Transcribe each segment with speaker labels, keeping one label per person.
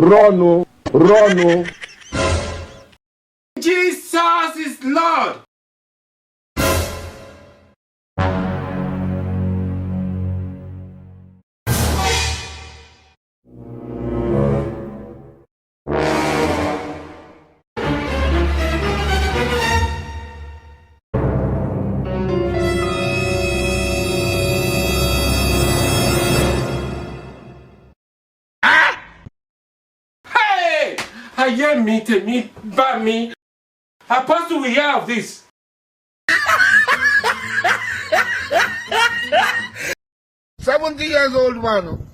Speaker 1: Run, oh, run, oh.
Speaker 2: Jesus is Lord. Ayé mi tèmi bá mi. Apostle will hear of this.
Speaker 3: 70 years old man.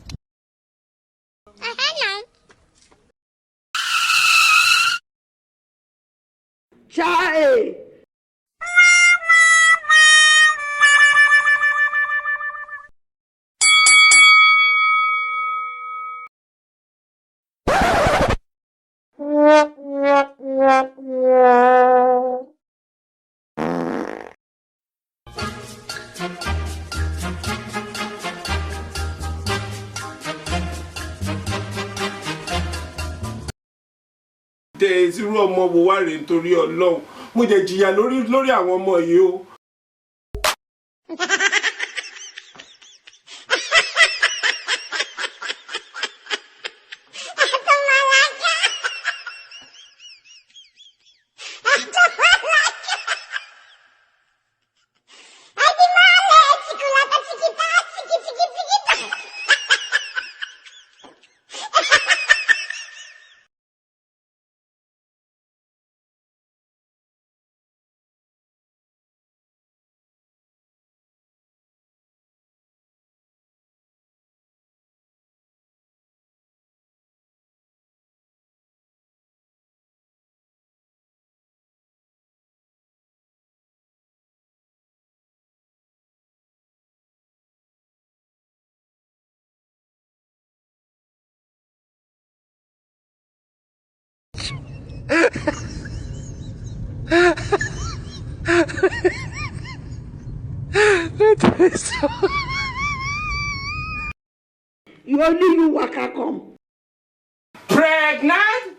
Speaker 1: Chai!
Speaker 2: Days irú ọmọ wo wá rèé nítorí Ọlọ́run. Mo jẹ jìyà lórí àwọn ọmọ yìí o.
Speaker 1: You only you waka come.
Speaker 2: Pregnant?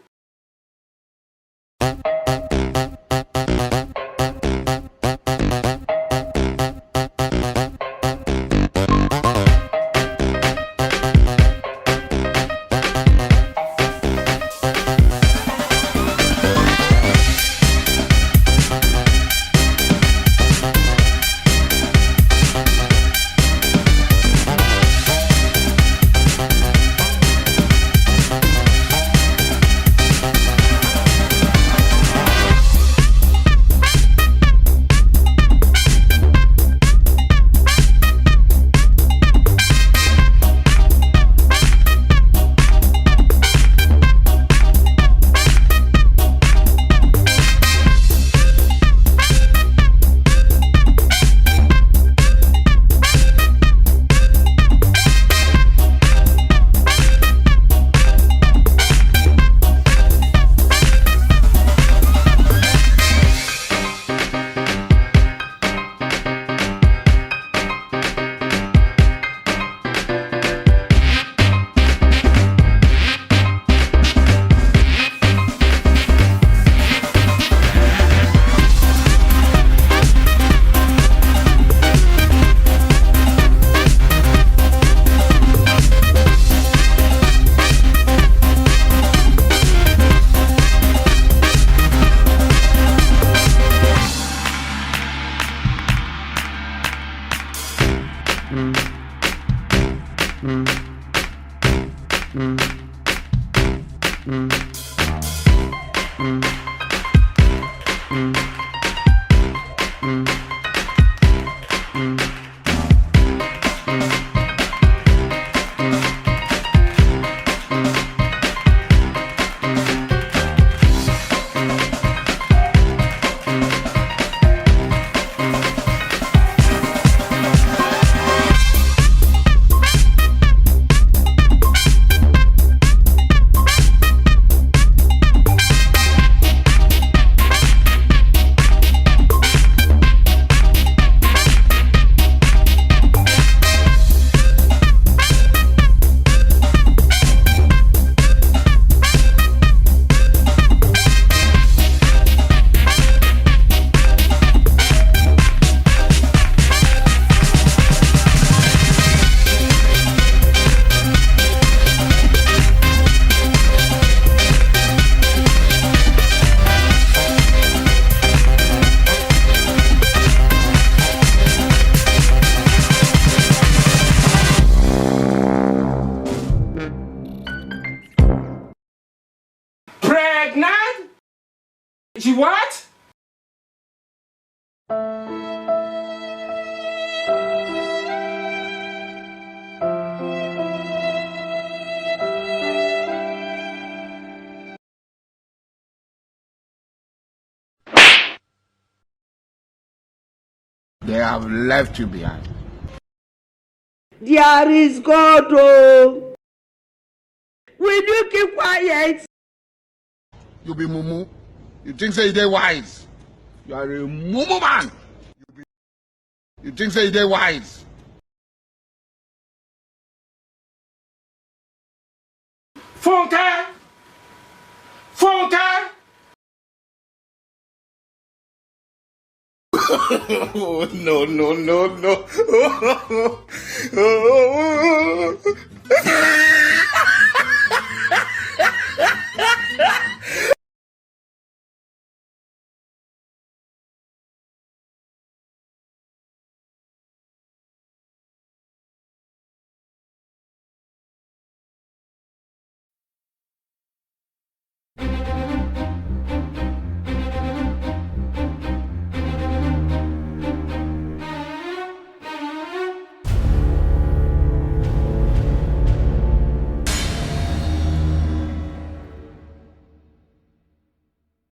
Speaker 2: What?
Speaker 3: They have left you behind.
Speaker 1: There is God, oh. Will you keep quiet?
Speaker 3: You be mumu. You think say they wise. You are a mumu man. You think say they wise.
Speaker 2: Funke! Funke! Oh, no, no, no, no.